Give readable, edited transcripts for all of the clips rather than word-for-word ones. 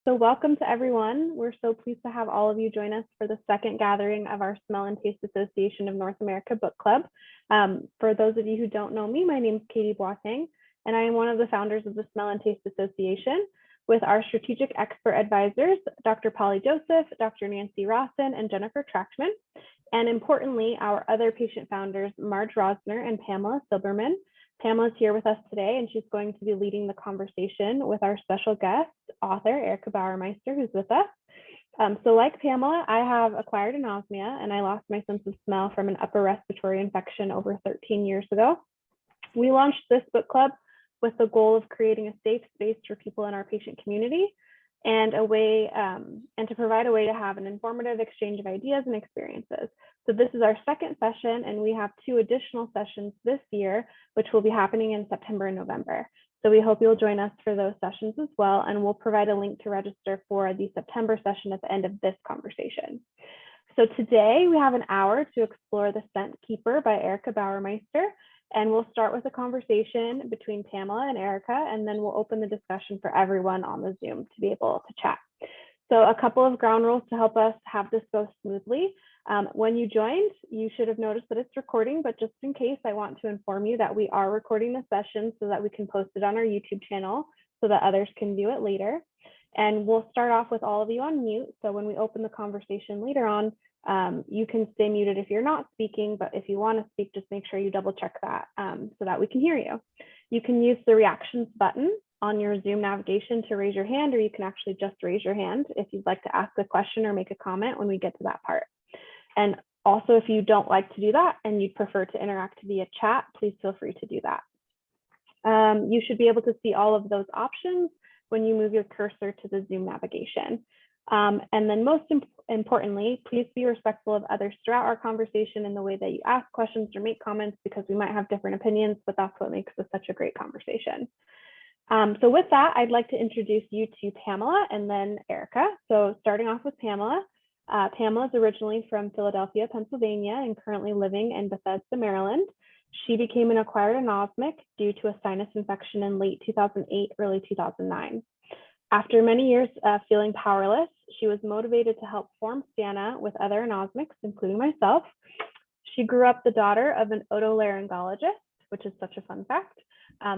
So welcome to everyone. We're so pleased to have all of you join us for the second gathering of our Smell and Taste Association of North America Book Club. For those of you who don't know me, my name is Katie Boateng, and I am one of the founders of the Smell and Taste Association with our strategic expert advisors, Dr. Polly Joseph, Dr. Nancy Rawson, and Jennifer Trachtman. And importantly, our other patient founders, Marge Rosner and Pamela Silberman. Pamela's here with us today, and she's going to be leading the conversation with our special guest, author Erica Bauermeister, who's with us. So like Pamela, I have acquired anosmia, and I lost my sense of smell from an upper respiratory infection over 13 years ago. We launched this book club with the goal of creating a safe space for people in our patient community and a way and to provide a way to have an informative exchange of ideas and experiences. So this is our second session, and we have 2 additional sessions this year, which will be happening in September and November. So we hope you'll join us for those sessions as well, and we'll provide a link to register for the September session at the end of this conversation. So today we have an hour to explore The Scent Keeper by Erica Bauermeister, and we'll start with a conversation between Pamela and Erica, and then we'll open the discussion for everyone on the Zoom to be able to chat. So a couple of ground rules to help us have this go smoothly. When you joined, you should have noticed that it's recording, but just in case, I want to inform you that we are recording the session so that we can post it on our YouTube channel so that others can view it later. And we'll start off with all of you on mute. So when we open the conversation later on, you can stay muted if you're not speaking, but if you want to speak, just make sure you double check that so that we can hear you. You can use the reactions button on your Zoom navigation to raise your hand, or you can actually just raise your hand if you'd like to ask a question or make a comment when we get to that part. And also, if you don't like to do that and you'd prefer to interact via chat, please feel free to do that. You should be able to see all of those options when you move your cursor to the Zoom navigation. And then most importantly, please be respectful of others throughout our conversation in the way that you ask questions or make comments, because we might have different opinions, but that's what makes this such a great conversation. So with that, I'd like to introduce you to Pamela and then Erica. So starting off with Pamela. Pamela is originally from Philadelphia, Pennsylvania, and currently living in Bethesda, Maryland. She became an acquired anosmic due to a sinus infection in late 2008, early 2009. After many years feeling powerless, she was motivated to help form STANA with other anosmics, including myself. She grew up the daughter of an otolaryngologist, which is such a fun fact,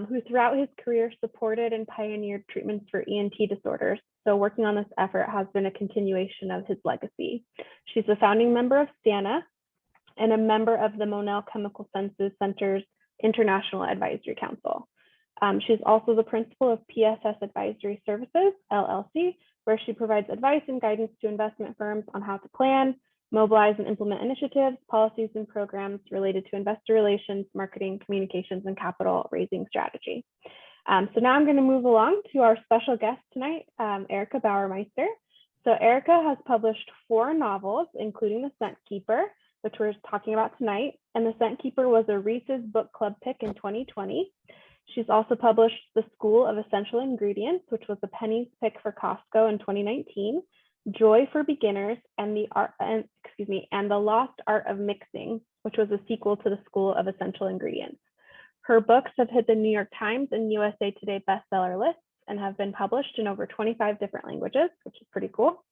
who throughout his career supported and pioneered treatments for ENT disorders. So working on this effort has been a continuation of his legacy. She's a founding member of STANA and a member of the Monell Chemical Senses Center's International Advisory Council. She's also the principal of PSS Advisory Services, LLC, where she provides advice and guidance to investment firms on how to plan, mobilize and implement initiatives, policies, and programs related to investor relations, marketing, communications, and capital raising strategy. So now I'm going to move along to our special guest tonight, Erica Bauermeister. So Erica has published 4 novels, including The Scent Keeper, which we're talking about tonight. And The Scent Keeper was a Reese's Book Club pick in 2020. She's also published The School of Essential Ingredients, which was a Penny's pick for Costco in 2019, Joy for Beginners, and The Lost Art of Mixing, which was a sequel to The School of Essential Ingredients. Her books have hit the New York Times and USA Today bestseller lists and have been published in over 25 different languages, which is pretty cool.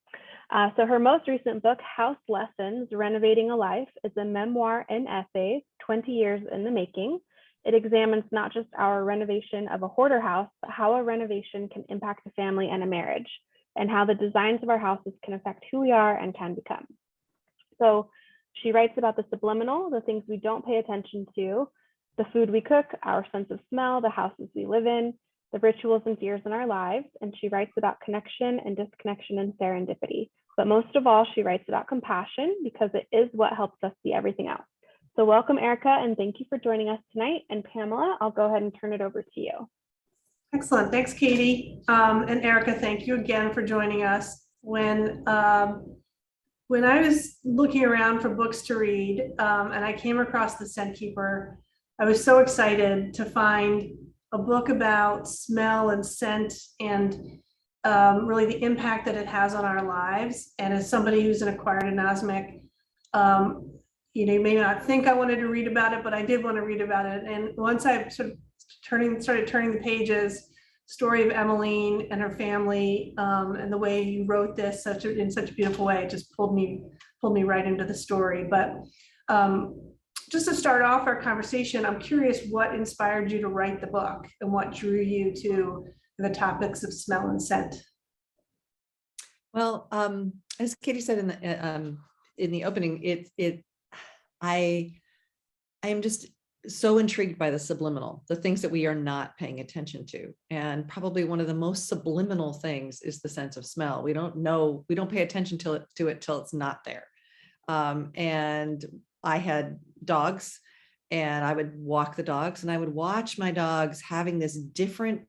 So her most recent book, House Lessons, Renovating a Life, is a memoir and essays, 20 years in the making. It examines not just our renovation of a hoarder house, but how a renovation can impact a family and a marriage, and how the designs of our houses can affect who we are and can become. So she writes about the subliminal, the things we don't pay attention to, the food we cook, our sense of smell, the houses we live in, the rituals and fears in our lives. And she writes about connection and disconnection and serendipity. But most of all, she writes about compassion, because it is what helps us see everything else. So welcome, Erica, and thank you for joining us tonight. And Pamela, I'll go ahead and turn it over to you. Excellent. Thanks, Katie. And Erica, thank you again for joining us. When I was looking around for books to read and I came across The Scent Keeper, I was so excited to find a book about smell and scent and really the impact that it has on our lives. And as somebody who's an acquired anosmic, you may not think I wanted to read about it, but I did want to read about it. And once I sort of started turning the pages, story of Emmeline and her family, and the way you wrote this in such a beautiful way, it just pulled me right into the story. But just to start off our conversation, I'm curious what inspired you to write the book and what drew you to the topics of smell and scent. Well, as Katie said in the opening, I am just so intrigued by the subliminal, the things that we are not paying attention to. And probably one of the most subliminal things is the sense of smell. We don't pay attention to it till it's not there. And I had dogs, and I would walk the dogs, and I would watch my dogs having this different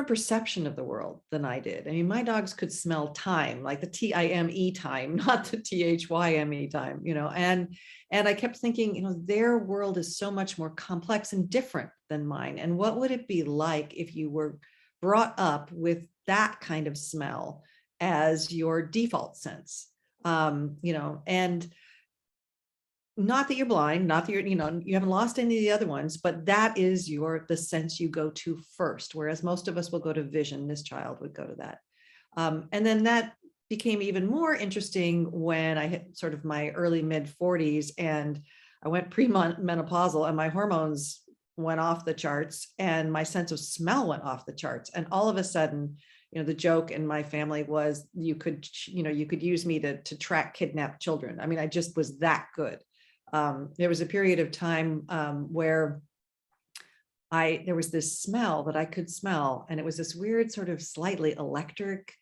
perception of the world than I did. I mean, my dogs could smell thyme, like the TIME thyme, not the THYME thyme, and I kept thinking, their world is so much more complex and different than mine. And what would it be like if you were brought up with that kind of smell as your default sense? And not that you're blind, not that you haven't lost any of the other ones, but that is the sense you go to first. Whereas most of us will go to vision. This child would go to that. And then that became even more interesting when I hit sort of my early mid 40s, and I went premenopausal, and my hormones went off the charts, and my sense of smell went off the charts. And all of a sudden, the joke in my family was you could use me to track kidnapped children. I mean, I just was that good. There was a period of time where there was this smell that I could smell, and it was this weird sort of slightly electric,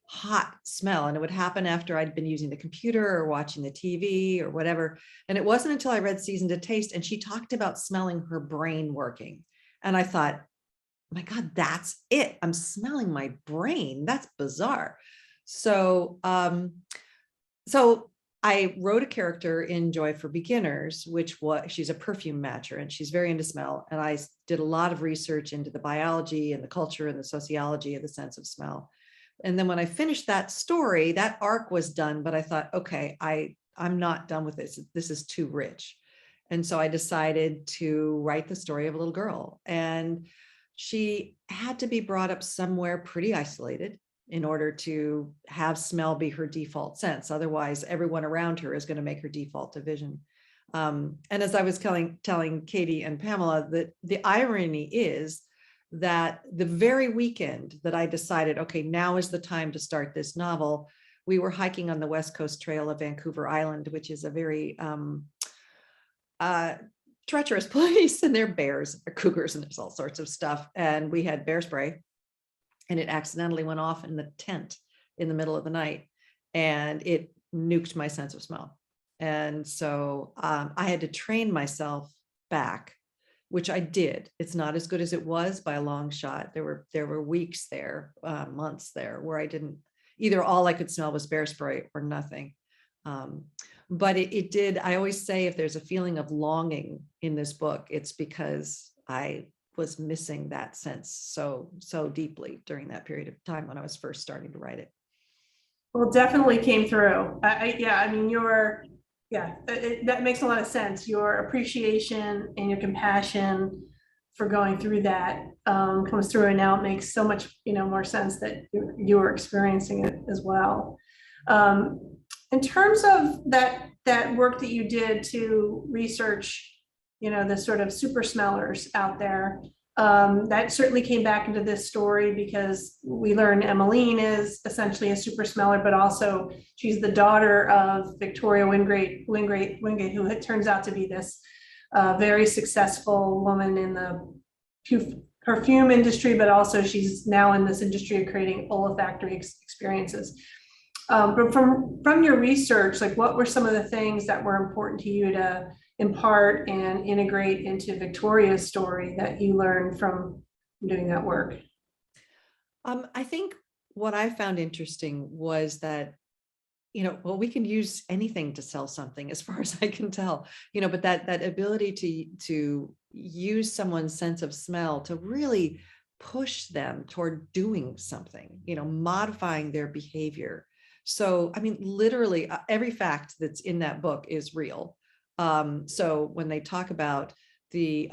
hot smell. And it would happen after I'd been using the computer or watching the TV or whatever. And it wasn't until I read Season to Taste, and she talked about smelling her brain working. And I thought, oh my God, that's it. I'm smelling my brain. That's bizarre. So I wrote a character in Joy for Beginners, she's a perfume matcher, and she's very into smell. And I did a lot of research into the biology and the culture and the sociology of the sense of smell. And then when I finished that story, that arc was done, but I thought, okay, I'm not done with this. This is too rich. And so I decided to write the story of a little girl, and she had to be brought up somewhere pretty isolated in order to have smell be her default sense. Otherwise, everyone around her is going to make her default to vision. And as I was telling Katie and Pamela, that the irony is that the very weekend that I decided, okay, now is the time to start this novel, we were hiking on the West Coast Trail of Vancouver Island, which is a very treacherous place, and there are bears, there are cougars, and there's all sorts of stuff. And we had bear spray, and it accidentally went off in the tent in the middle of the night, and it nuked my sense of smell. And so I had to train myself back, which I did. It's not as good as it was by a long shot. There were weeks there, months there, where I didn't, either all I could smell was bear spray or nothing. But it did. I always say, if there's a feeling of longing in this book, it's because I was missing that sense so deeply during that period of time when I was first starting to write it. Well, definitely came through. That makes a lot of sense. Your appreciation and your compassion for going through that comes through, and now it makes so much more sense that you were experiencing it as well. In terms of that work that you did to research the sort of super smellers out there, that certainly came back into this story, because we learn Emmeline is essentially a super smeller, but also she's the daughter of Victoria Wingate, who turns out to be this very successful woman in the perfume industry, but also she's now in this industry of creating olfactory experiences. But from your research, like, what were some of the things that were important to you to impart and integrate into Victoria's story that you learned from doing that work? I think what I found interesting was that, we can use anything to sell something, as far as I can tell, but that ability to use someone's sense of smell to really push them toward doing something, modifying their behavior. So, I mean, literally every fact that's in that book is real. So when they talk about the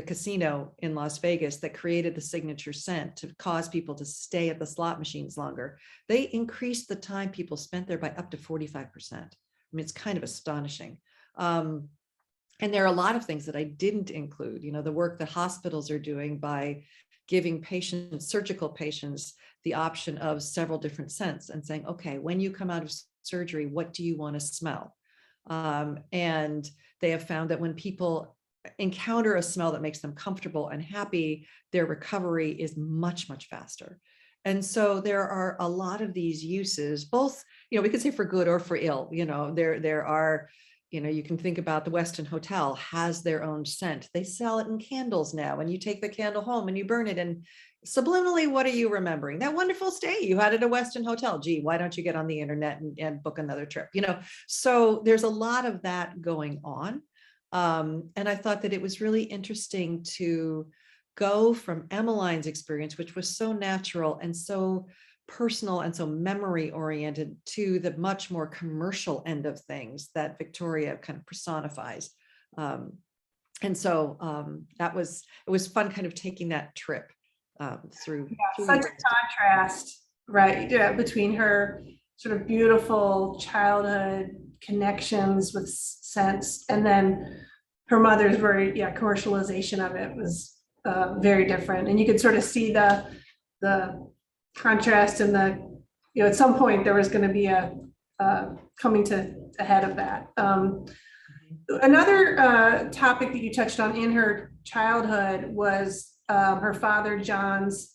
casino in Las Vegas that created the signature scent to cause people to stay at the slot machines longer. They increased the time people spent there by up to 45%. I mean, it's kind of astonishing. And there are a lot of things that I didn't include, the work that hospitals are doing by giving patients, surgical patients, the option of several different scents and saying, okay, when you come out of surgery, what do you want to smell? And they have found that when people encounter a smell that makes them comfortable and happy, their recovery is much, much faster. And so there are a lot of these uses, both, we could say for good or for ill. There are, you can think about the Westin Hotel has their own scent. They sell it in candles now, and you take the candle home and you burn it. And subliminally, what are you remembering? That wonderful stay you had at a Westin Hotel. Gee, why don't you get on the internet and book another trip? So there's a lot of that going on. And I thought that it was really interesting to go from Emmeline's experience, which was so natural and so personal and so memory oriented, to the much more commercial end of things that Victoria kind of personifies. And so it was fun kind of taking that trip through. Such a contrast, right? Yeah, between her sort of beautiful childhood connections with scents, and then her mother's very commercialization of it was very different. And you could sort of see the contrast, and at some point there was going to be a coming to a head of that. Another topic that you touched on in her childhood was her father John's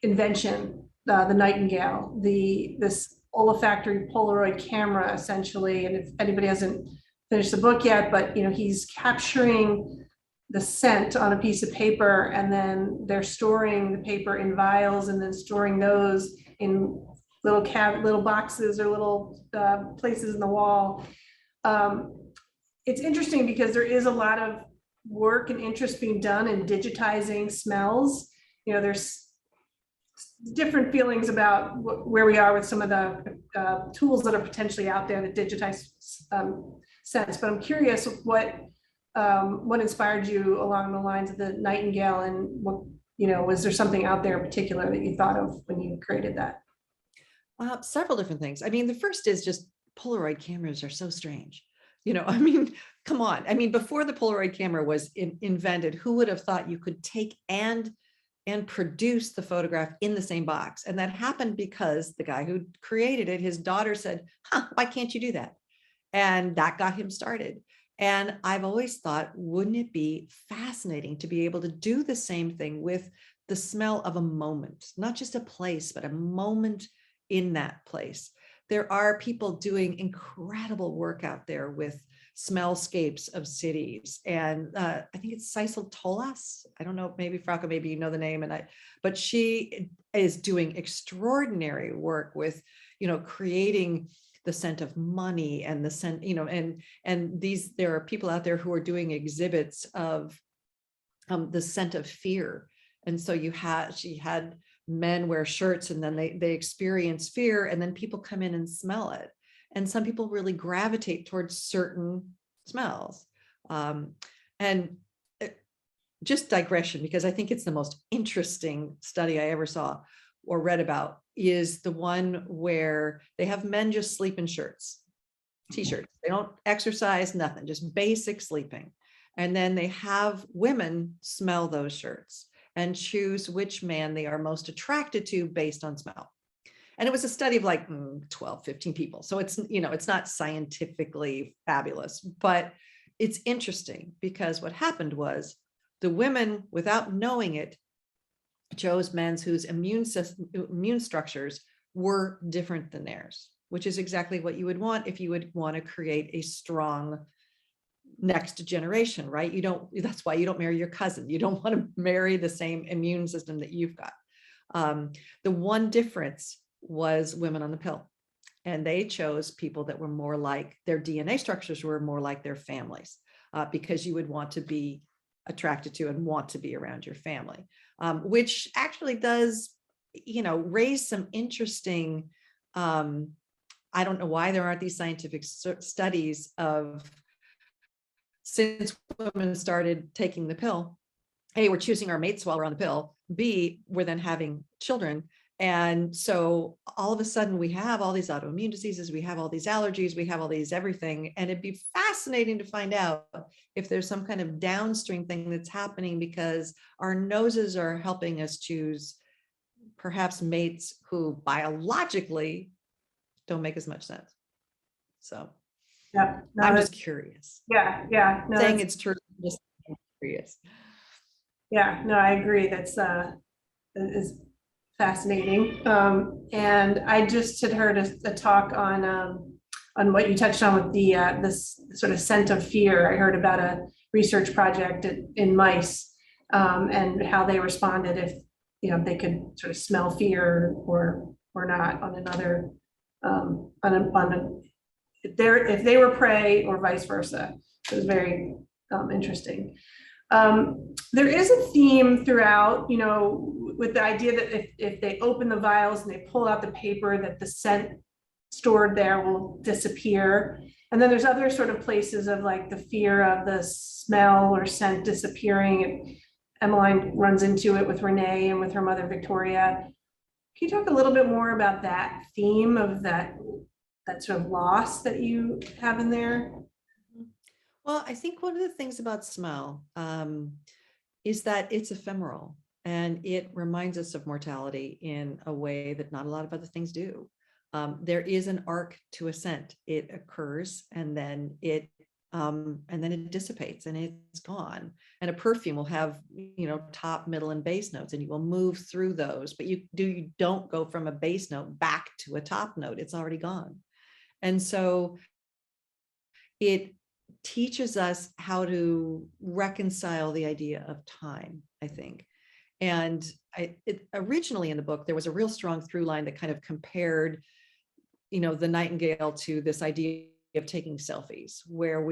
invention, the Nightingale, this olfactory Polaroid camera, essentially. And if anybody hasn't finished the book yet, but he's capturing the scent on a piece of paper, and then they're storing the paper in vials, and then storing those in little boxes or little places in the wall. It's interesting because there is a lot of work and interest being done in digitizing smells. There's different feelings about where we are with some of the tools that are potentially out there that digitize scents. But I'm curious what inspired you along the lines of the Nightingale, and what, was there something out there in particular that you thought of when you created that? Several different things. I mean, the first is just Polaroid cameras are so strange. Come on. Before the Polaroid camera was invented, who would have thought you could take and produce the photograph in the same box? And that happened because the guy who created it, his daughter said, why can't you do that? And that got him started. And I've always thought, wouldn't it be fascinating to be able to do the same thing with the smell of a moment, not just a place, but a moment in that place. There are people doing incredible work out there with smellscapes of cities. And I think it's Sisal Tolas. I don't know, maybe Frauke, maybe you know the name, but she is doing extraordinary work with, creating the scent of money and the scent, and there are people out there who are doing exhibits of the scent of fear. And so she had men wear shirts, and then they experience fear, and then people come in and smell it. And some people really gravitate towards certain smells. And just digression, because I think it's the most interesting study I ever saw or read about, is the one where they have men just sleep in shirts, t-shirts. They don't exercise, nothing, just basic sleeping. And then they have women smell those shirts and choose which man they are most attracted to based on smell. And it was a study of like 12, 15 people. So it's, it's not scientifically fabulous, but it's interesting because what happened was the women, without knowing it, chose men whose immune structures were different than theirs, which is exactly what you would want if you would want to create a strong next generation, right? That's why you don't marry your cousin. You don't want to marry the same immune system that you've got. The one difference was women on the pill, and they chose people that were more like, their DNA structures were more like their families, because you would want to be attracted to and want to be around your family, which actually does, raise some interesting, I don't know why there aren't these scientific studies of since women started taking the pill, A, we're choosing our mates while we're on the pill. B, we're then having children. And so all of a sudden we have all these autoimmune diseases, we have all these allergies, we have all these everything. And it'd be fascinating to find out if there's some kind of downstream thing that's happening because our noses are helping us choose perhaps mates who biologically don't make as much sense. So Yeah, no, I'm just curious. yeah, no, Saying it's true, just curious. yeah, no, I agree. That's is fascinating. And I just had heard a talk on what you touched on with the this sort of scent of fear. I heard about a research project in mice and how they responded if they could sort of smell fear or not on another on a if they were prey or vice versa. It was very interesting. There is a theme throughout, with the idea that if they open the vials and they pull out the paper, that the scent stored there will disappear. And then there's other sort of places of like the fear of the smell or scent disappearing. And Emmeline runs into it with Renee and with her mother, Victoria. Can you talk a little bit more about that theme of that sort of loss that you have in there? Well, I think one of the things about smell is that it's ephemeral and it reminds us of mortality in a way that not a lot of other things do. There is an arc to a scent. It occurs and then it dissipates and it's gone. And a perfume will have, top, middle, and base notes, and you will move through those, but you don't go from a base note back to a top note. It's already gone. And so it teaches us how to reconcile the idea of time, I think. And originally in the book, there was a real strong through line that kind of compared, the nightingale to this idea of taking selfies, where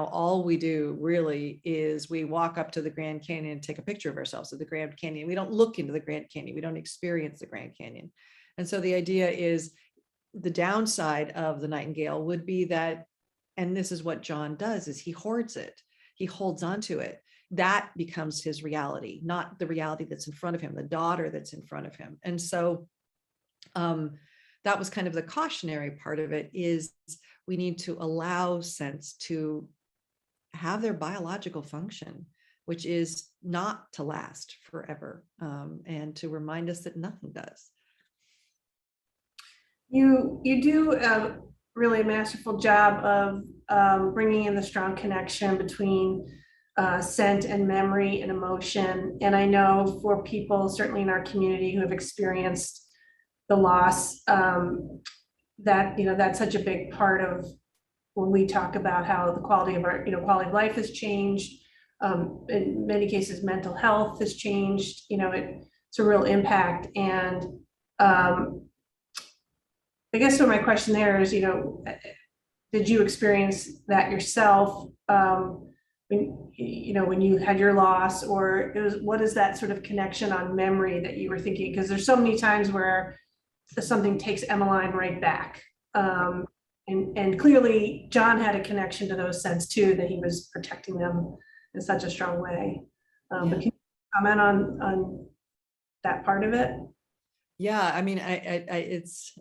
all we do really is we walk up to the Grand Canyon and take a picture of ourselves at the Grand Canyon. We don't look into the Grand Canyon. We don't experience the Grand Canyon. And so the idea is the downside of the nightingale would be that, and this is what John does, is he hoards it. He holds onto it. That becomes his reality, not the reality that's in front of him, the daughter that's in front of him. And so that was kind of the cautionary part of it, is we need to allow scents to have their biological function, which is not to last forever, and to remind us that nothing does. You do a really masterful job of bringing in the strong connection between scent and memory and emotion. And I know for people, certainly in our community, who have experienced the loss, that that's such a big part of when we talk about how the quality of our quality of life has changed. In many cases, mental health has changed. It's a real impact. And I guess so my question there is, did you experience that yourself when you had your loss, or what is that sort of connection on memory that you were thinking? Because there's so many times where something takes Emmeline right back. And clearly John had a connection to those scents too, that he was protecting them in such a strong way. But can you comment on that part of it? Yeah, I mean, it's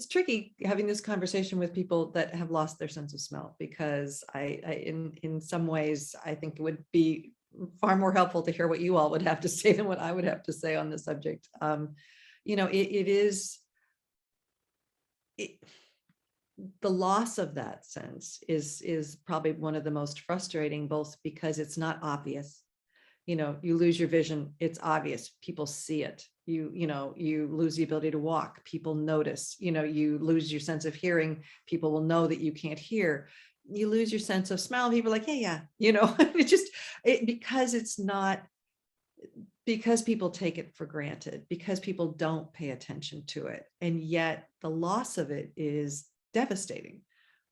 tricky having this conversation with people that have lost their sense of smell, because in some ways, I think it would be far more helpful to hear what you all would have to say than what I would have to say on the subject. The loss of that sense is probably one of the most frustrating, both because it's not obvious. You lose your vision, it's obvious, people see it. You lose the ability to walk, people notice. You lose your sense of hearing, people will know that you can't hear. You lose your sense of smell, people are like, yeah. Because people take it for granted, because people don't pay attention to it. And yet the loss of it is devastating.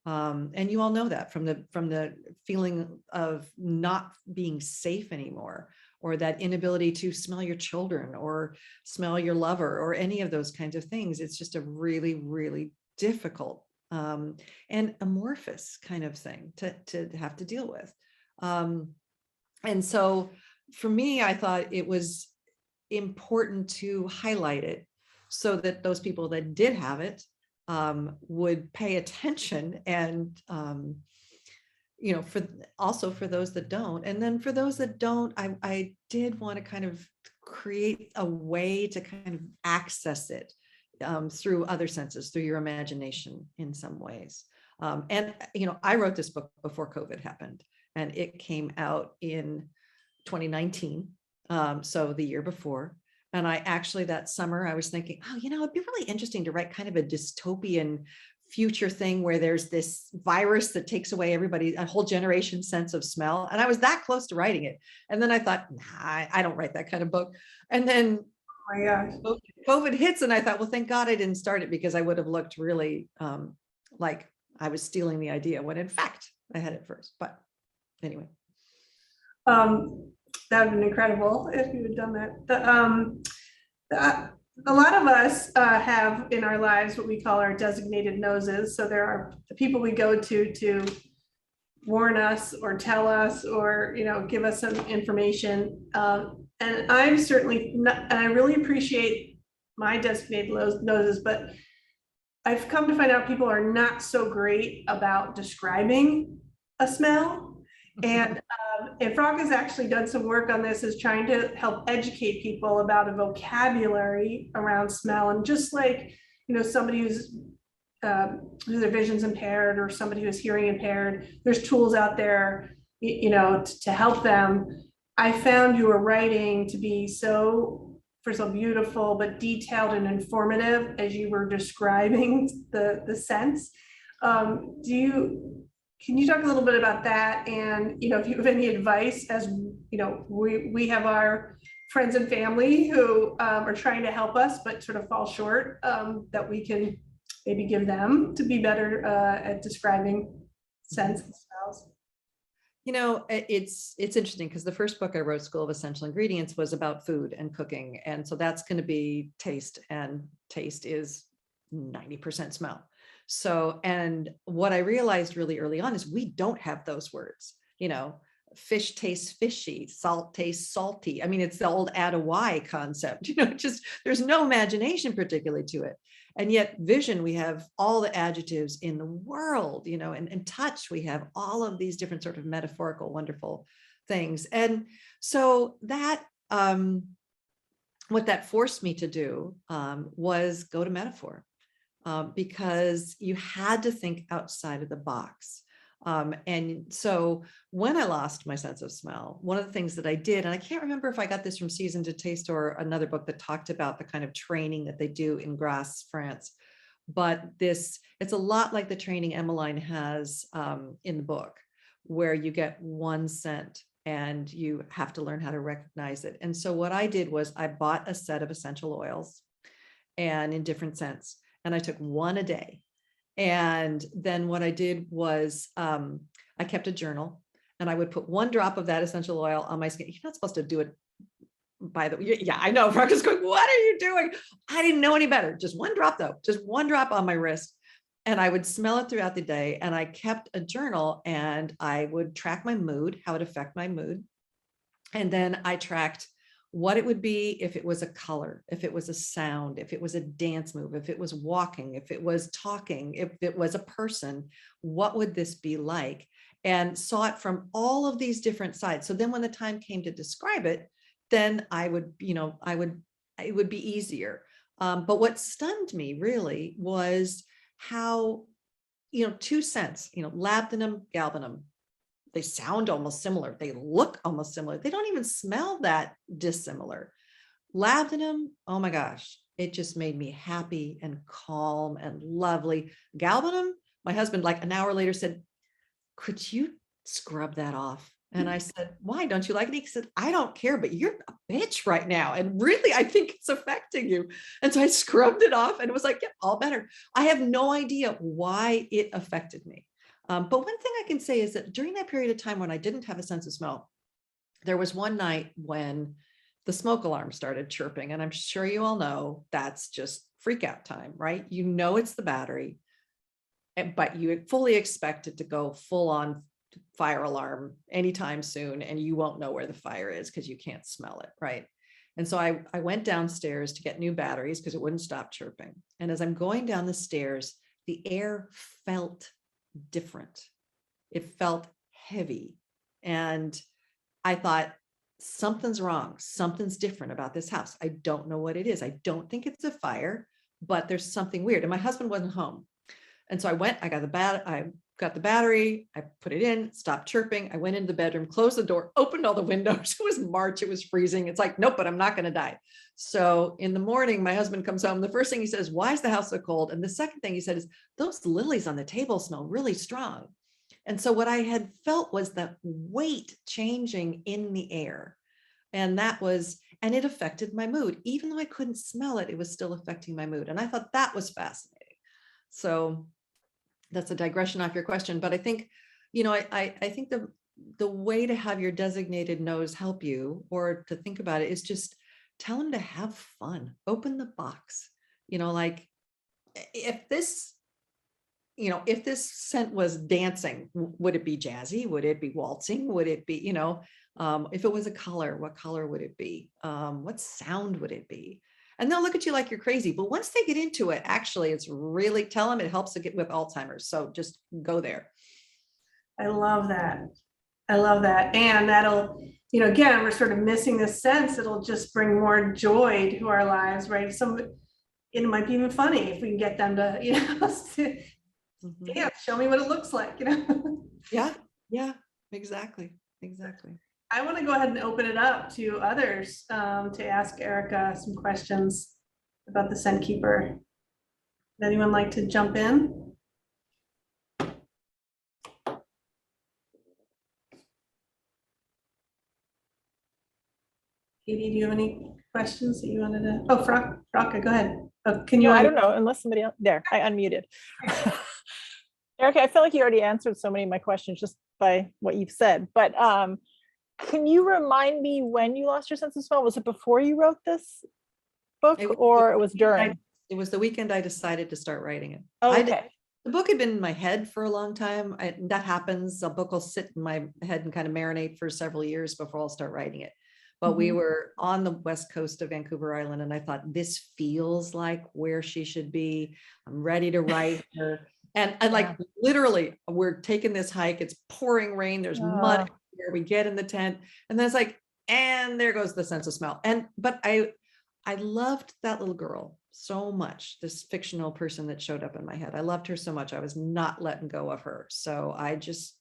And you all know that from the feeling of not being safe anymore, or that inability to smell your children or smell your lover or any of those kinds of things. It's just a really, really difficult and amorphous kind of thing to have to deal with. And so for me, I thought it was important to highlight it so that those people that did have it would pay attention, and for also for those that don't. And then for those that don't, I did want to kind of create a way to kind of access it through other senses, through your imagination in some ways. And I wrote this book before COVID happened, and it came out in 2019, so the year before. And I actually, that summer, I was thinking, oh, it'd be really interesting to write kind of a dystopian future thing where there's this virus that takes away a whole generation's sense of smell. And I was that close to writing it. And then I thought, nah, I don't write that kind of book. And then Oh my gosh. COVID hits, and I thought, well, thank God I didn't start it, because I would have looked really like I was stealing the idea, when in fact I had it first. But anyway. That would have been incredible if you had done that. A lot of us have in our lives what we call our designated noses. So there are the people we go to warn us or tell us or give us some information. And I'm certainly not, and I really appreciate my designated noses, but I've come to find out people are not so great about describing a smell. And Frog has actually done some work on this, is trying to help educate people about a vocabulary around smell. And just like, somebody who's their vision's impaired, or somebody who's hearing impaired, there's tools out there, to help them. I found your writing to be so beautiful, but detailed and informative as you were describing the sense. Can you talk a little bit about that? And, if you have any advice, as we have our friends and family who are trying to help us, but sort of fall short, that we can maybe give them to be better at describing scents and smells. It's interesting, because the first book I wrote, School of Essential Ingredients, was about food and cooking. And so that's going to be taste, and taste is 90% smell. So, and what I realized really early on is we don't have those words. Fish tastes fishy, salt tastes salty. I mean, it's the old add a Y concept, just there's no imagination particularly to it. And yet vision, we have all the adjectives in the world, and touch, we have all of these different sort of metaphorical, wonderful things. And so that, what that forced me to do was go to metaphor. Because you had to think outside of the box. And so when I lost my sense of smell, one of the things that I did, and I can't remember if I got this from Season to Taste or another book that talked about the kind of training that they do in Grasse, France, but it's a lot like the training Emmeline has in the book, where you get one scent and you have to learn how to recognize it. And so what I did was I bought a set of essential oils, and in different scents. And I took one a day. And then what I did was I kept a journal, and I would put one drop of that essential oil on my skin. You're not supposed to do it by the way. Yeah, I know. Frog is going, what are you doing? I didn't know any better. Just one drop though, just one drop on my wrist. And I would smell it throughout the day. And I kept a journal, and I would track my mood, how it affected my mood. And then I tracked what it would be if it was a color, if it was a sound, if it was a dance move, if it was walking, if it was talking, if it was a person, what would this be like? And saw it from all of these different sides. So then when the time came to describe it, then it would be easier. But what stunned me really was how, two scents, labdanum, galbanum, they sound almost similar. They look almost similar. They don't even smell that dissimilar. Labdanum, oh my gosh, it just made me happy and calm and lovely. Galbanum, my husband, like an hour later, said, could you scrub that off? And I said, why, don't you like it? He said, I don't care, but you're a bitch right now. And really, I think it's affecting you. And so I scrubbed it off, and it was like, yeah, all better. I have no idea why it affected me. But one thing I can say is that during that period of time when I didn't have a sense of smell, there was one night when the smoke alarm started chirping. And I'm sure you all know that's just freak out time, right? It's the battery, but you fully expect it to go full on fire alarm anytime soon, and you won't know where the fire is because you can't smell it, right? And so I went downstairs to get new batteries because it wouldn't stop chirping. And as I'm going down the stairs, the air felt different. It felt heavy. And I thought, something's wrong. Something's different about this house. I don't know what it is. I don't think it's a fire, but there's something weird. And my husband wasn't home. And so I got the battery, I put it in, stopped chirping. I went into the bedroom, closed the door, opened all the windows. It was March, it was freezing. It's like, nope, but I'm not going to die. So in the morning, my husband comes home. The first thing he says, why is the house so cold? And the second thing he said is, those lilies on the table smell really strong. And so what I had felt was that weight changing in the air. And it affected my mood. Even though I couldn't smell it, it was still affecting my mood. And I thought that was fascinating. So that's a digression off your question. But I think, I think the way to have your designated nose help you, or to think about it, is just tell them to have fun. Open the box. Like if this scent was dancing, would it be jazzy? Would it be waltzing? Would it be, if it was a color, what color would it be? What sound would it be? And they'll look at you like you're crazy. But once they get into it, actually, it's really, tell them it helps to get with Alzheimer's. So just go there. I love that. And that'll, again, we're sort of missing this sense. It'll just bring more joy to our lives, right? It might be even funny if we can get them to, yeah, show me what it looks like, Yeah, exactly. I want to go ahead and open it up to others to ask Erica some questions about the Scent Keeper. Would anyone like to jump in? Katie, do you have any questions that you wanted to? Oh, Fraka, go ahead. Oh, can you? No, I don't know, unless somebody else, there, I unmuted. Erica, I feel like you already answered so many of my questions just by what you've said, but can you remind me when you lost your sense of smell? Was it before you wrote this book, or it was during? It was the weekend I decided to start writing it. Oh, okay. The book had been in my head for a long time. That happens. A book will sit in my head and kind of marinate for several years before I'll start writing it. But we were on the west coast of Vancouver Island, and I thought, this feels like where she should be. I'm ready to write her. And like literally, we're taking this hike. It's pouring rain. There's mud where we get in the tent, and then it's like, and there goes the sense of smell. But I loved that little girl so much, this fictional person that showed up in my head. I loved her so much. I was not letting go of her. So I just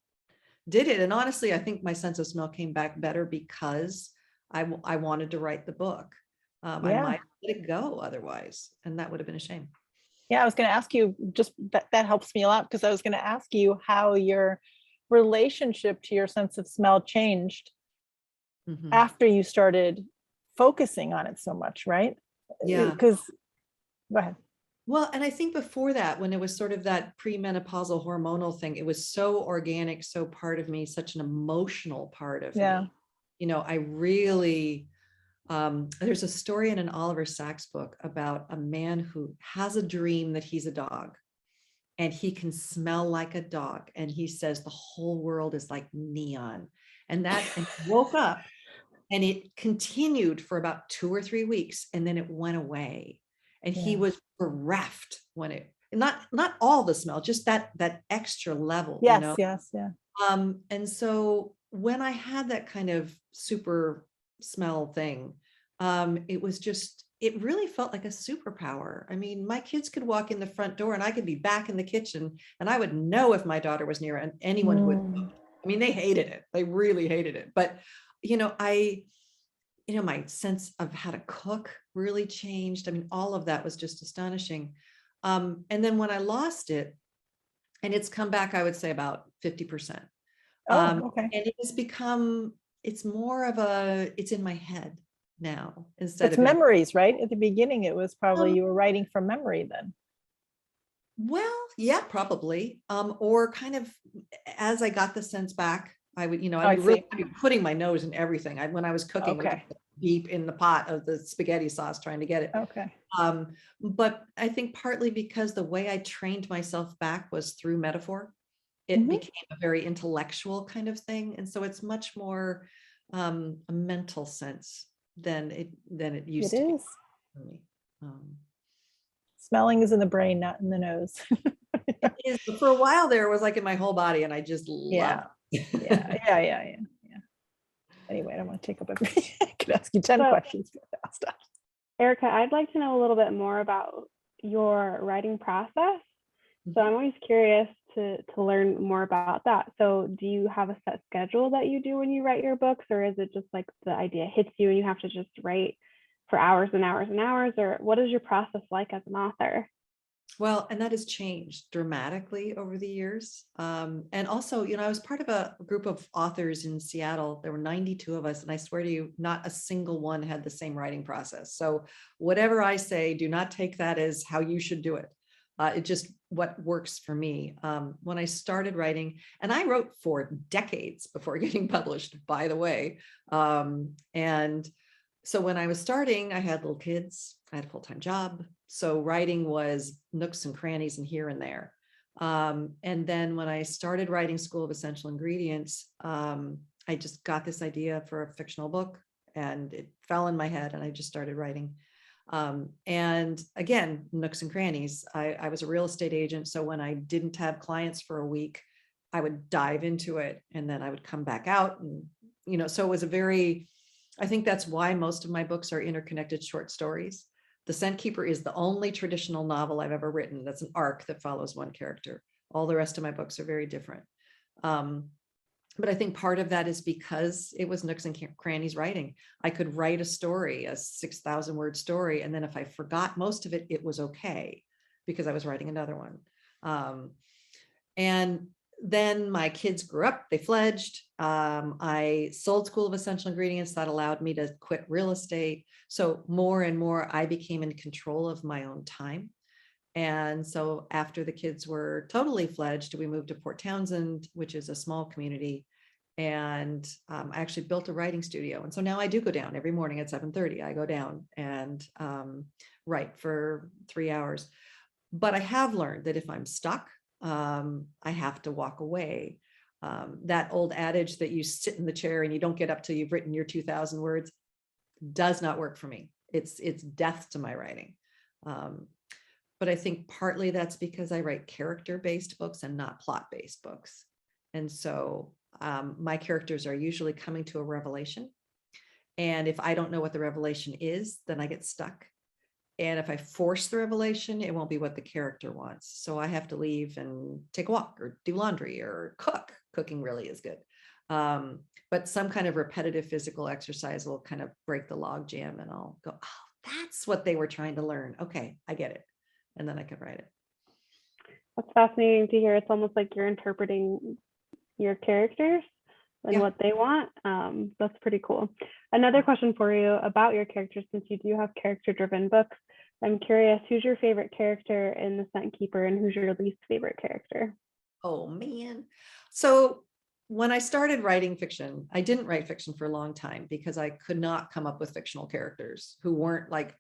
did it. And honestly, I think my sense of smell came back better because I wanted to write the book. I might let it go otherwise, and that would have been a shame. Yeah, I was going to ask you, just that helps me a lot, because I was going to ask you how your relationship to your sense of smell changed after you started focusing on it so much, right? Yeah. Because, go ahead. Well, and I think before that, when it was sort of that premenopausal hormonal thing, it was so organic, so part of me, such an emotional part of me. I really, there's a story in an Oliver Sacks book about a man who has a dream that he's a dog and he can smell like a dog. And he says the whole world is like neon. And he woke up, and it continued for about 2 or 3 weeks, and then it went away. And he was bereft when not all the smell, just that extra level. Yes. And so when I had that kind of super smell thing, it really felt like a superpower. I mean, my kids could walk in the front door and I could be back in the kitchen, and I would know if my daughter was near, and anyone would. I mean, they hated it. They really hated it. But, my sense of how to cook really changed. I mean, all of that was just astonishing. And then when I lost it, and it's come back, I would say about 50%. Okay. And it has become, it's more of it's in my head now instead of memories, right? At the beginning, it was probably you were writing from memory then. Well, yeah, probably. Or kind of as I got the sense back, I would, I'd really be putting my nose in everything. When I was cooking, deep in the pot of the spaghetti sauce, trying to get it. Okay. But I think partly because the way I trained myself back was through metaphor. it Mhm. became a very intellectual kind of thing. And so it's much more a mental sense than it used It to be is. for me. Um, Smelling is in the brain, not in the nose. it is, but for a while there, it was like in my whole body, and I just Yeah. loved Yeah, it. yeah. Anyway, I don't want to take up every, I could ask you 10 So- questions. But Erica, I'd like to know a little bit more about your writing process. So I'm always curious to learn more about that. So do you have a set schedule that you do when you write your books, or is it just like the idea hits you and you have to just write for hours and hours and hours, or what is your process like as an author? Well, and that has changed dramatically over the years. And also, I was part of a group of authors in Seattle. There were 92 of us, and I swear to you, not a single one had the same writing process. So whatever I say, do not take that as how you should do it. It just what works for me. When I started writing, and I wrote for decades before getting published, by the way. And so when I was starting, I had little kids, I had a full-time job. So writing was nooks and crannies and here and there. And then when I started writing School of Essential Ingredients, I just got this idea for a fictional book, and it fell in my head, and I just started writing. And again, nooks and crannies. I was a real estate agent. So when I didn't have clients for a week, I would dive into it, and then I would come back out. And, so it was I think that's why most of my books are interconnected short stories. The Scent Keeper is the only traditional novel I've ever written that's an arc that follows one character. All the rest of my books are very different. But I think part of that is because it was nooks and crannies writing. I could write a story, a 6,000 word story, and then if I forgot most of it, it was okay, because I was writing another one. And then my kids grew up, they fledged. I sold School of Essential Ingredients. That allowed me to quit real estate. So more and more, I became in control of my own time. And so after the kids were totally fledged, we moved to Port Townsend, which is a small community. And I actually built a writing studio. And so now I do go down every morning at 7:30. I go down and write for 3 hours. But I have learned that if I'm stuck, I have to walk away. That old adage that you sit in the chair and you don't get up till you've written your 2,000 words does not work for me. It's death to my writing. But I think partly that's because I write character-based books and not plot-based books. And so my characters are usually coming to a revelation. And if I don't know what the revelation is, then I get stuck. And if I force the revelation, it won't be what the character wants. So I have to leave and take a walk or do laundry or cook. Cooking really is good. But some kind of repetitive physical exercise will kind of break the log jam, and I'll go, oh, that's what they were trying to learn. Okay, I get it. And then I can write it. That's fascinating to hear. It's almost like you're interpreting your characters and what they want. That's pretty cool. Another question for you about your characters, since you do have character-driven books. I'm curious, who's your favorite character in The Scent Keeper, and who's your least favorite character? Oh, man. So when I started writing fiction, I didn't write fiction for a long time because I could not come up with fictional characters who weren't like,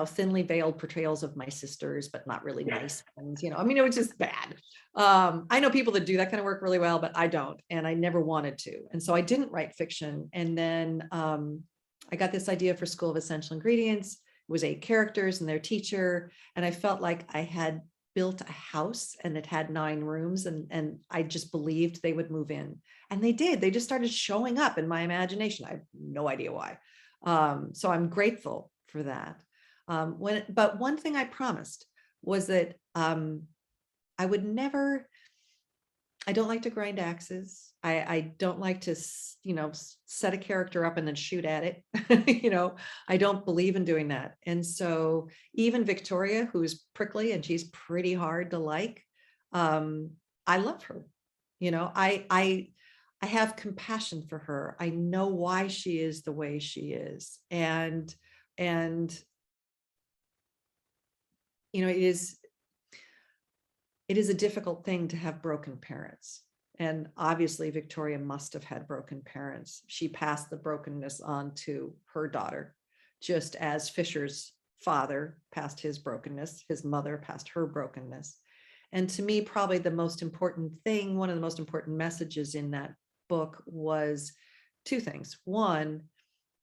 thinly veiled portrayals of my sisters, but not really nice ones. I mean, it was just bad. I know people that do that kind of work really well, but I don't, and I never wanted to. And so I didn't write fiction. And then I got this idea for School of Essential Ingredients. It was 8 characters and their teacher. And I felt like I had built a house and it had 9 rooms, and I just believed they would move in. And they did. They just started showing up in my imagination. I have no idea why. So I'm grateful for that. But one thing I promised was that I would never, I don't like to grind axes. I don't like to, set a character up and then shoot at it. I don't believe in doing that. And so even Victoria, who's prickly and she's pretty hard to like, I love her. I have compassion for her. I know why she is the way she is. And it is a difficult thing to have broken parents. And obviously Victoria must have had broken parents. She passed the brokenness on to her daughter, just as Fisher's father passed his brokenness, his mother passed her brokenness. And to me, probably the most important thing, one of the most important messages in that book was two things. One,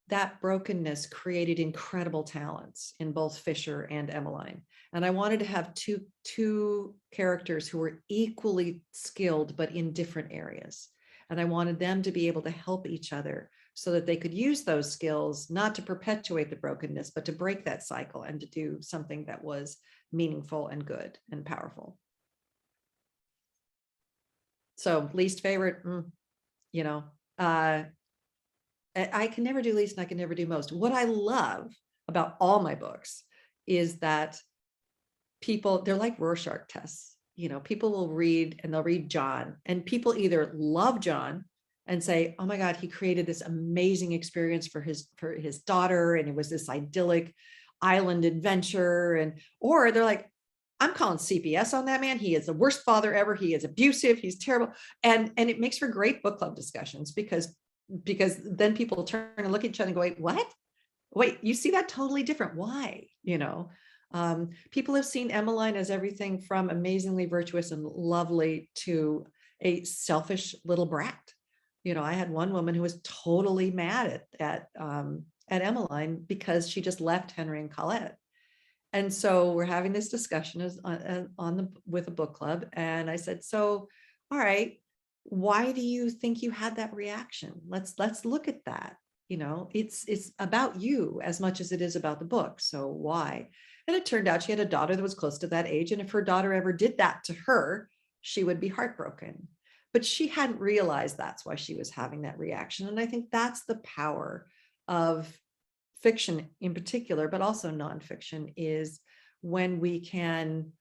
that brokenness created incredible talents in both Fisher and Emmeline. And I wanted to have two characters who were equally skilled, but in different areas. And I wanted them to be able to help each other so that they could use those skills, not to perpetuate the brokenness, but to break that cycle and to do something that was meaningful and good and powerful. So least favorite, I can never do least and I can never do most. What I love about all my books is that people, they're like Rorschach tests. People will read and they'll read John, and people either love John and say, oh my God, he created this amazing experience for his daughter, and it was this idyllic island adventure, or they're like, I'm calling CPS on that man. He is the worst father ever. He is abusive. He's terrible. And it makes for great book club discussions because then people turn and look at each other and go, what? Wait, you see that totally different. Why? People have seen Emmeline as everything from amazingly virtuous and lovely to a selfish little brat. I had one woman who was totally mad at Emmeline because she just left Henry and Colette. And so we're having this discussion with a book club. And I said, so, all right, why do you think you had that reaction? Let's look at that. It's about you as much as it is about the book. So why? And it turned out she had a daughter that was close to that age. And if her daughter ever did that to her, she would be heartbroken. But she hadn't realized that's why she was having that reaction. And I think that's the power of fiction in particular, but also nonfiction, is when we can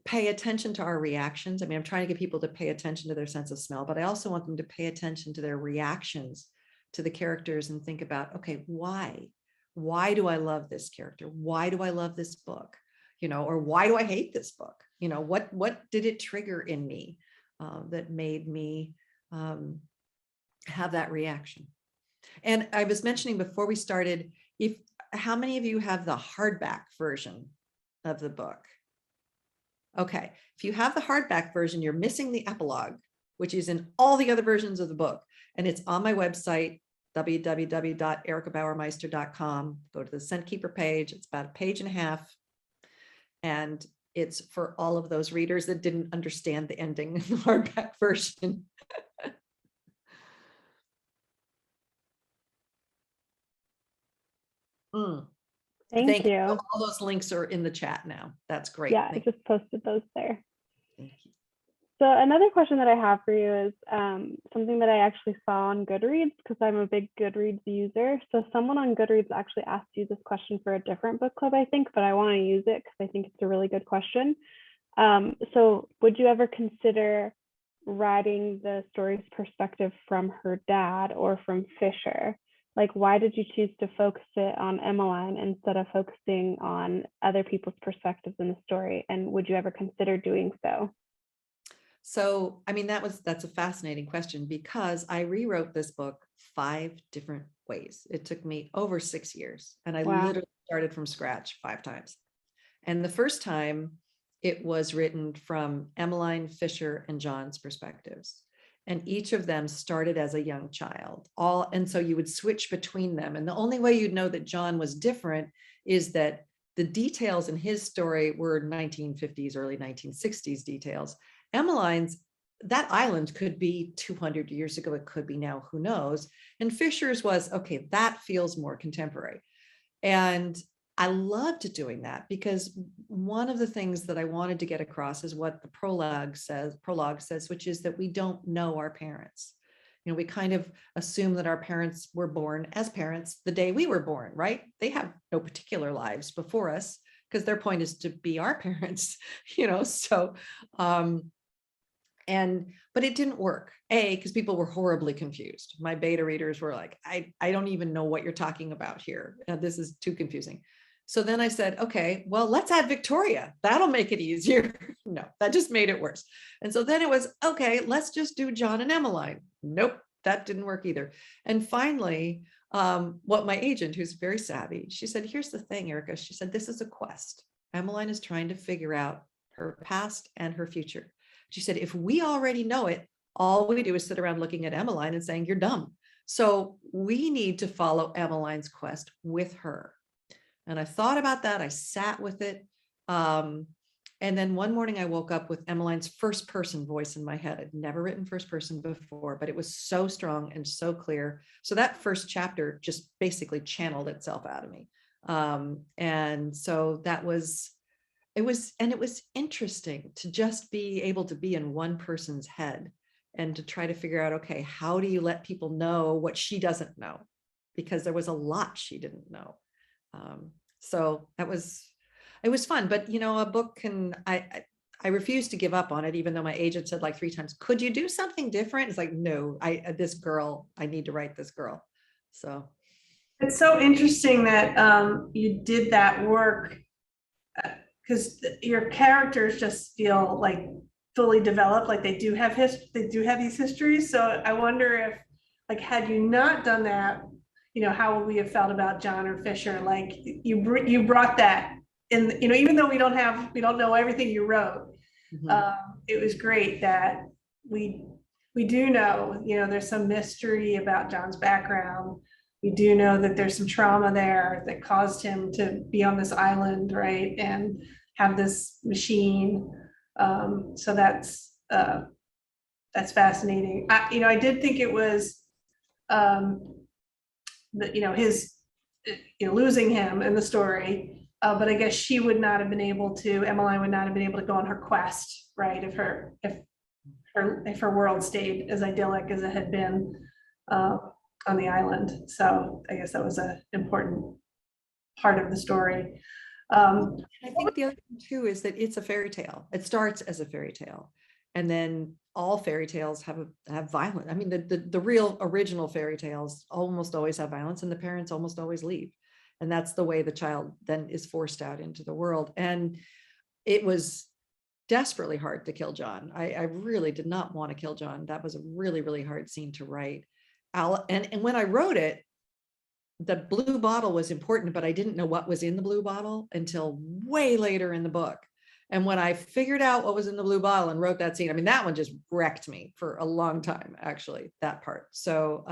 pay attention to our reactions. I mean, I'm trying to get people to pay attention to their sense of smell, but I also want them to pay attention to their reactions to the characters and think about, okay, why? Why do I love this character? Why do I love this book? Or why do I hate this book? What did it trigger in me that made me have that reaction? And I was mentioning before we started, how many of you have the hardback version of the book? Okay, if you have the hardback version, you're missing the epilogue, which is in all the other versions of the book. And it's on my website, www.ericabauermeister.com. Go to the Scent Keeper page. It's about a page and a half. And it's for all of those readers that didn't understand the ending in the hardback version. Thank you. All those links are in the chat now. That's great. Yeah, I just posted those there. Thank you. So another question that I have for you is something that I actually saw on Goodreads, because I'm a big Goodreads user. So someone on Goodreads actually asked you this question for a different book club, I think, but I want to use it because I think it's a really good question. So would you ever consider writing the story's perspective from her dad or from Fisher? Like, why did you choose to focus it on Emmeline instead of focusing on other people's perspectives in the story? And would you ever consider doing so? So, I mean, that's a fascinating question, because I rewrote this book 5 different ways. It took me over 6 years, and I literally started from scratch 5 times. And the first time it was written from Emmeline, Fisher, and John's perspectives. And each of them started as a young child. And so you would switch between them. And the only way you'd know that John was different is that the details in his story were 1950s, early 1960s details. Emmeline's, that island could be 200 years ago. It could be now, who knows? And Fisher's was, okay, that feels more contemporary. And I loved doing that, because one of the things that I wanted to get across is what the prologue says, which is that we don't know our parents. We kind of assume that our parents were born as parents the day we were born, right? They have no particular lives before us, because their point is to be our parents, so, but it didn't work, because people were horribly confused. My beta readers were like, I don't even know what you're talking about here. This is too confusing. So then I said, okay, well, let's add Victoria. That'll make it easier. No, that just made it worse. And so then it was, okay, let's just do John and Emmeline. Nope, that didn't work either. And finally, what my agent, who's very savvy, she said, here's the thing, Erica. She said, this is a quest. Emmeline is trying to figure out her past and her future. She said, if we already know it, all we do is sit around looking at Emmeline and saying, you're dumb. So we need to follow Emmeline's quest with her. And I thought about that. I sat with it. And then one morning I woke up with Emmeline's first person voice in my head. I'd never written first person before, but it was so strong and so clear. So that first chapter just basically channeled itself out of me. And so that was, it was interesting to just be able to be in one person's head and to try to figure out, okay, how do you let people know what she doesn't know? Because there was a lot she didn't know. So that was, it was fun, but you know, a book can, I refused to give up on it, even though my agent said like 3 times, could you do something different? It's like, no, this girl, I need to write this girl. So. It's so interesting that you did that work, because your characters just feel like fully developed, like they do have these histories. So I wonder if, like, had you not done that, you know, how would we have felt about John or Fisher? Like you brought that in, you know, even though we don't know everything you wrote. It was great that we do know, you know, there's some mystery about John's background. We do know that there's some trauma there that caused him to be on this island, right, and have this machine. So that's fascinating. You know, I did think it was, you know, his, you know, losing him in the story. But I guess she would not have been able to, Emmeline would not have been able to go on her quest, right? If her world stayed as idyllic as it had been on the island. So I guess that was an important part of the story. I think the other thing too is that it's a fairy tale. It starts as a fairy tale, and then all fairy tales have violence. I mean, the real original fairy tales almost always have violence, and the parents almost always leave. And that's the way the child then is forced out into the world. And it was desperately hard to kill John. I really did not want to kill John. That was a really, really hard scene to write. And when I wrote it, the blue bottle was important, but I didn't know what was in the blue bottle until way later in the book. And when I figured out what was in the blue bottle and wrote that scene, I mean, that one just wrecked me for a long time, actually, that part. So,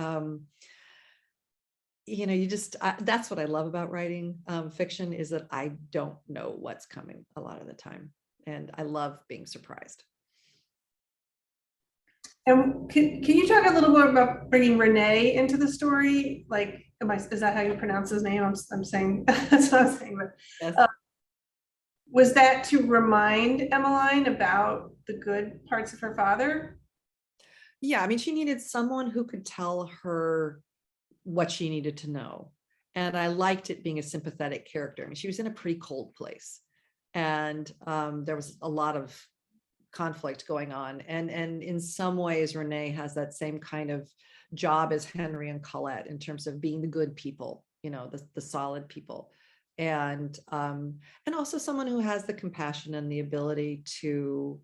you know, you just, that's what I love about writing fiction, is that I don't know what's coming a lot of the time. And I love being surprised. And can you talk a little bit about bringing Renee into the story? Like, is that how you pronounce his name? I'm saying, that's what I'm saying. But, Yes. Was that to remind Emmeline about the good parts of her father? Yeah, I mean, she needed someone who could tell her what she needed to know. And I liked it being a sympathetic character. I mean, she was in a pretty cold place, and there was a lot of conflict going on. And in some ways, Renee has that same kind of job as Henry and Colette in terms of being the good people, you know, the solid people. And also someone who has the compassion and the ability to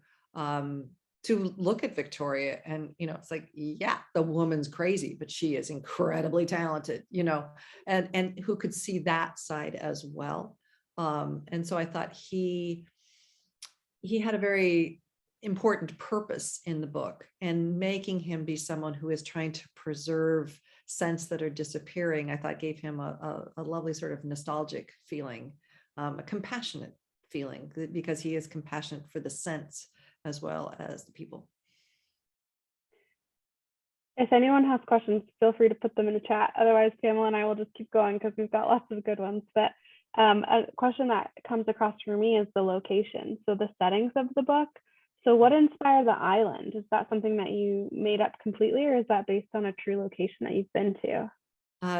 look at Victoria and, you know, it's like, yeah, the woman's crazy, but she is incredibly talented, you know, and who could see that side as well. And so I thought he had a very important purpose in the book, and making him be someone who is trying to preserve scents that are disappearing, I thought gave him a lovely sort of nostalgic feeling, a compassionate feeling, because he is compassionate for the scents as well as the people. If anyone has questions, feel free to put them in the chat. Otherwise, Pamela and I will just keep going because we've got lots of good ones. But a question that comes across for me is the location. So the settings of the book. So what inspired the island? Is that something that you made up completely, or is that based on a true location that you've been to?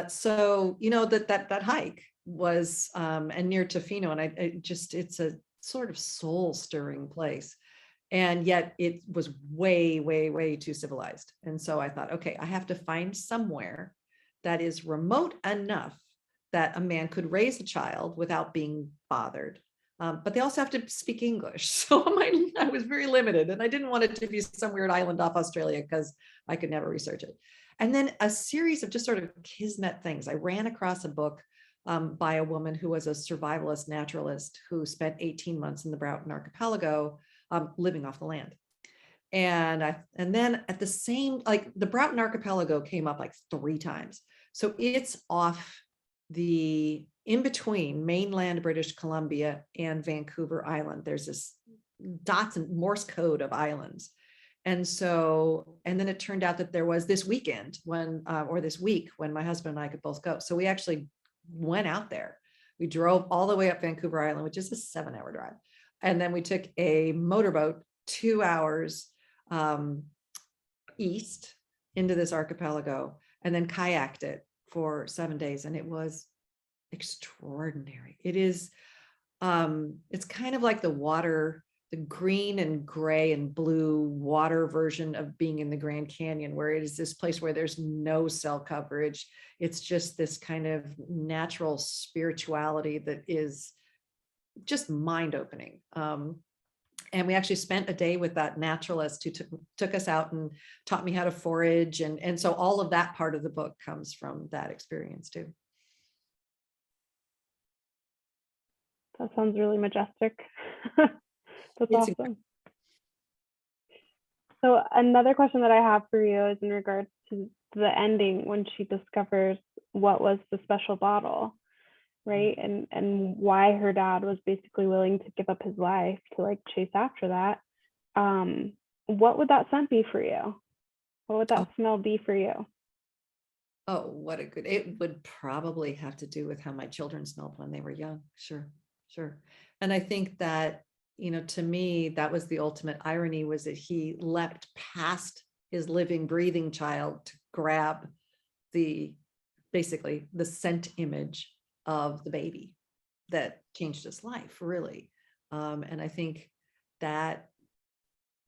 So, you know, that hike was and near Tofino, and it's a sort of soul stirring place. And yet it was way, way, way too civilized. And so I thought, okay, I have to find somewhere that is remote enough that a man could raise a child without being bothered. But they also have to speak English. So I was very limited, and I didn't want it to be some weird island off Australia because I could never research it. And then a series of just sort of kismet things. I ran across a book by a woman who was a survivalist naturalist who spent 18 months in the Broughton Archipelago, living off the land. And then at the same, like the Broughton Archipelago came up like 3 times. So it's off the in between mainland British Columbia and Vancouver Island. There's this dots and Morse code of islands. And so, and then it turned out that there was this weekend when, or this week when my husband and I could both go. So we actually went out there. We drove all the way up Vancouver Island, which is a 7-hour drive. And then we took a motorboat 2 hours east into this archipelago and then kayaked it for 7 days. And it was extraordinary. It is, it's kind of like the water, the green and gray and blue water version of being in the Grand Canyon, where it is this place where there's no cell coverage. It's just this kind of natural spirituality that is just mind-opening. And we actually spent a day with that naturalist who took us out and taught me how to forage. And so all of that part of the book comes from that experience too. That sounds really majestic. That's It's awesome. So another question that I have for you is in regards to the ending when she discovers what was the special bottle, right? And why her dad was basically willing to give up his life to like chase after that. What would that scent be for you? What would that smell be for you? Oh, what a good, it would probably have to do with how my children smelled when they were young. Sure. And I think that, to me, that was the ultimate irony, was that he leapt past his living, breathing child to grab basically the scent image of the baby that changed his life, really. And I think that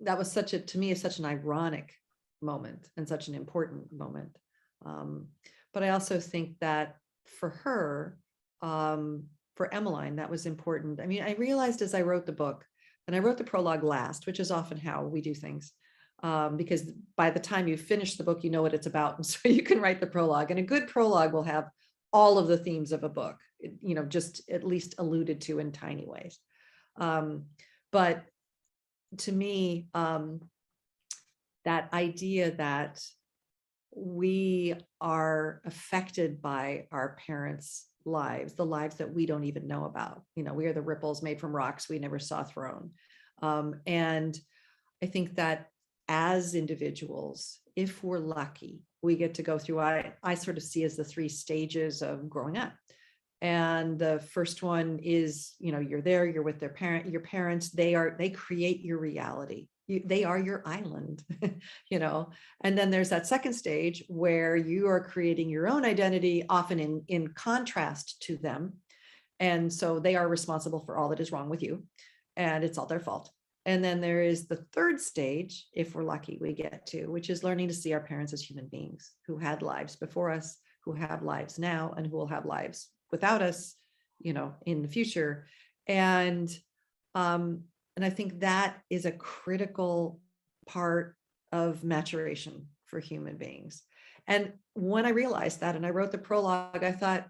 was to me, such an ironic moment and such an important moment. But I also think that for her, for Emmeline, that was important. I mean, I realized as I wrote the book, and I wrote the prologue last, which is often how we do things, because by the time you finish the book, you know what it's about. And so you can write the prologue, and a good prologue will have all of the themes of a book, just at least alluded to in tiny ways. But to me, that idea that we are affected by our parents' lives, the lives that we don't even know about. We are the ripples made from rocks we never saw thrown. And I think that as individuals, if we're lucky, we get to go through, I sort of see as the 3 stages of growing up. And the first one is, you're there, you're with your parents, they create your reality. They are your island, and then there's that second stage where you are creating your own identity, often in contrast to them. And so they are responsible for all that is wrong with you, and it's all their fault. And then there is the third stage, if we're lucky, we get to, which is learning to see our parents as human beings who had lives before us, who have lives now, and who will have lives without us, in the future. And I think that is a critical part of maturation for human beings. And when I realized that, and I wrote the prologue, I thought,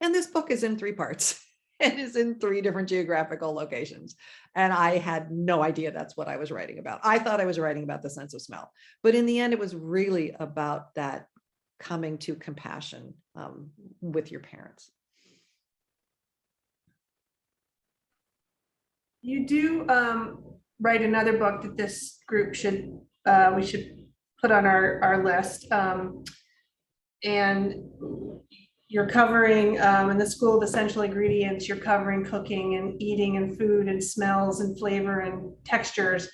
and this book is in 3 parts. It is in 3 different geographical locations. And I had no idea that's what I was writing about. I thought I was writing about the sense of smell. But in the end, it was really about that coming to compassion with your parents. You do write another book that this group we should put on our list. And you're covering, in the School of Essential Ingredients, you're covering cooking and eating and food and smells and flavor and textures,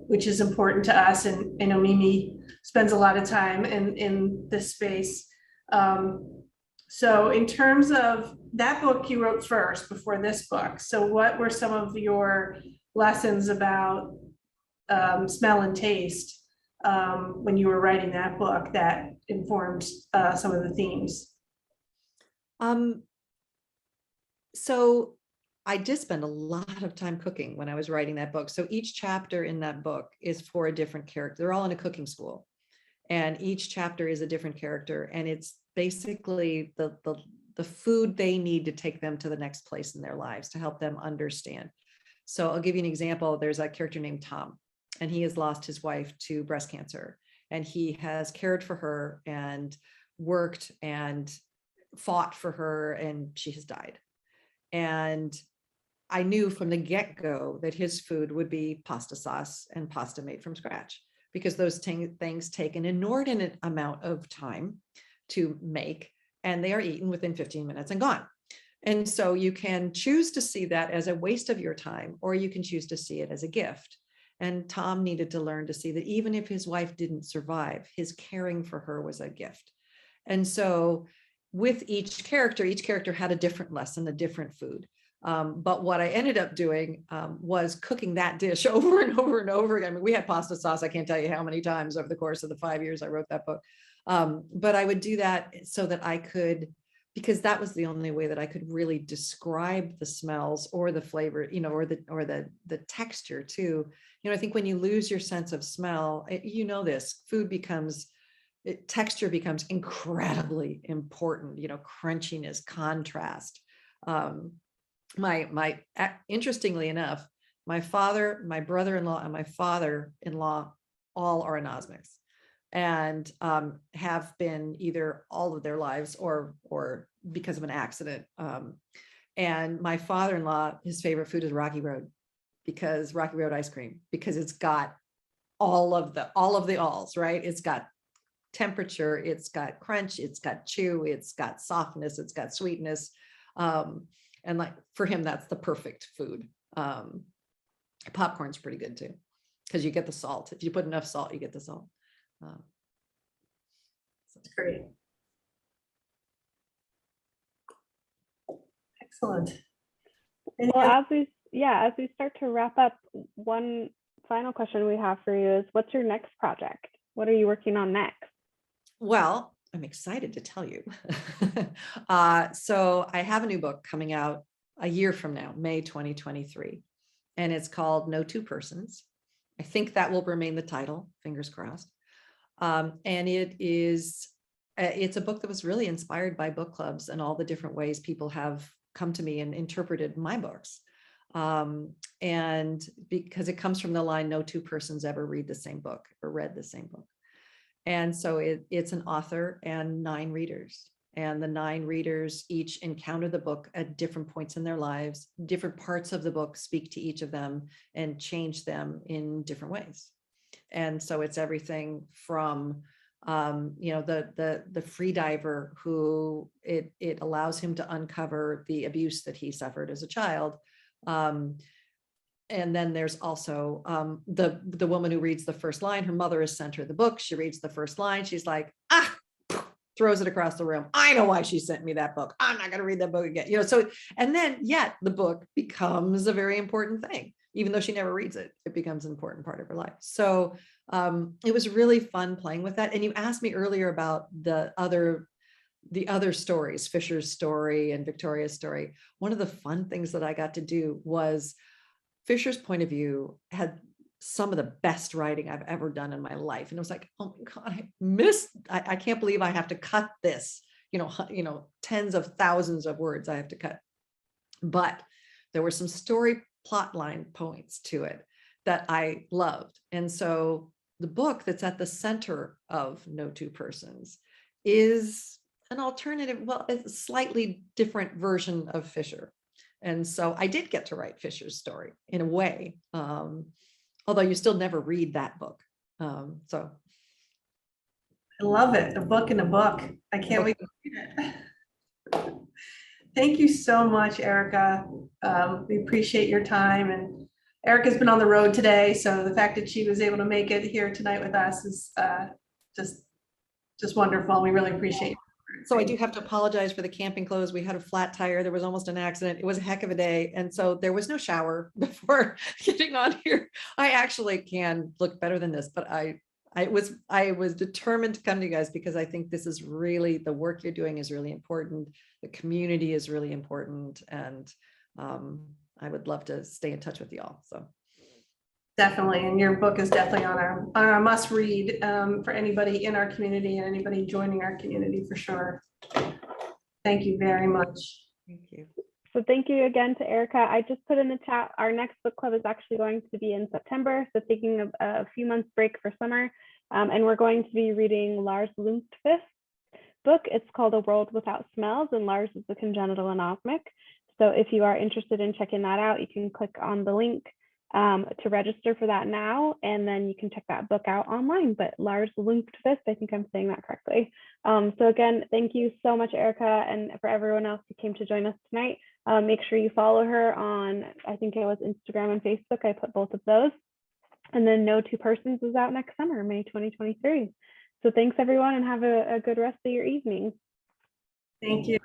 which is important to us. And I know Mimi spends a lot of time in this space. So in terms of that book you wrote first before this book, so what were some of your lessons about smell and taste when you were writing that book that informed some of the themes? So I did spend a lot of time cooking when I was writing that book. So each chapter in that book is for a different character. They're all in a cooking school, and each chapter is a different character, and it's basically the food they need to take them to the next place in their lives, to help them understand. So I'll give you an example. There's a character named Tom, and he has lost his wife to breast cancer, and he has cared for her and worked and fought for her, and she has died. And I knew from the get-go that his food would be pasta sauce and pasta made from scratch, because those things take an inordinate amount of time to make, and they are eaten within 15 minutes and gone. And so you can choose to see that as a waste of your time, or you can choose to see it as a gift. And Tom needed to learn to see that even if his wife didn't survive, his caring for her was a gift. And so with each character had a different lesson, a different food. But what I ended up doing was cooking that dish over and over and over again. I mean, we had pasta sauce, I can't tell you how many times over the course of the 5 years I wrote that book. But I would do that so that I could, because that was the only way that I could really describe the smells or the flavor, you know, or the texture too. You know, I think when you lose your sense of smell, you know, this texture becomes incredibly important, you know, crunchiness, contrast. Interestingly enough, my father, my brother-in-law, and my father-in-law all are anosmics, and have been either all of their lives or because of an accident. And my father-in-law, his favorite food is Rocky Road ice cream, because it's got all of the alls, right? It's got temperature, it's got crunch, it's got chew, it's got softness, it's got sweetness. And like for him, that's the perfect food. Popcorn's pretty good too, because you get the salt. If you put enough salt, you get the salt. That's great. Excellent. Well, as we start to wrap up, one final question we have for you is, what's your next project? What are you working on next? Well, I'm excited to tell you. So I have a new book coming out a year from now, May 2023, and it's called No Two Persons. I think that will remain the title, fingers crossed. And it's a book that was really inspired by book clubs and all the different ways people have come to me and interpreted my books. And because it comes from the line, no two persons ever read the same book or read the same book. And so it's an author and 9 readers. And the 9 readers each encounter the book at different points in their lives. Different parts of the book speak to each of them and change them in different ways. And so it's everything from, you know, the free diver who it allows him to uncover the abuse that he suffered as a child. And then there's also the woman who reads the first line. Her mother has sent her the book. She reads the first line. She's like, throws it across the room. I know why she sent me that book. I'm not going to read that book again. You know, so, and then yet the book becomes a very important thing. Even though she never reads it, it becomes an important part of her life. So it was really fun playing with that. And you asked me earlier about the other stories, Fisher's story and Victoria's story. One of the fun things that I got to do was Fisher's point of view had some of the best writing I've ever done in my life. And it was like, oh my God, I can't believe I have to cut this, you know, tens of thousands of words I have to cut. But there were some story plot line points to it that I loved. And so the book that's at the center of No Two Persons is an alternative, well, it's a slightly different version of Fisher. And so I did get to write Fisher's story in a way, although you still never read that book. So I love it. A book in a book. I can't wait to read it. Thank you so much, Erica. We appreciate your time. And Erica's been on the road today, so the fact that she was able to make it here tonight with us is just wonderful. We really appreciate it. So I do have to apologize for the camping clothes. We had a flat tire. There was almost an accident. It was a heck of a day. And so there was no shower before getting on here. I actually can look better than this, but I was determined to come to you guys because I think this is really, the work you're doing is really important. The community is really important. And I would love to stay in touch with you all. So Definitely, and your book is definitely on our must read for anybody in our community and anybody joining our community for sure. Thank you very much. Thank you. So thank you again to Erica. I just put in the chat, our next book club is actually going to be in September. So taking a few months break for summer. And we're going to be reading Lars Lundqvist's book. It's called A World Without Smells, and Lars is a congenital anosmic. So if you are interested in checking that out, you can click on the link to register for that now, and then you can check that book out online. But Lars Lundqvist, I think I'm saying that correctly. So again, thank you so much, Erica, and for everyone else who came to join us tonight. Make sure you follow her on, I think it was Instagram and Facebook. I put both of those. And then No Two Persons is out next summer, May 2023. So thanks everyone, and have a good rest of your evening. Thank you.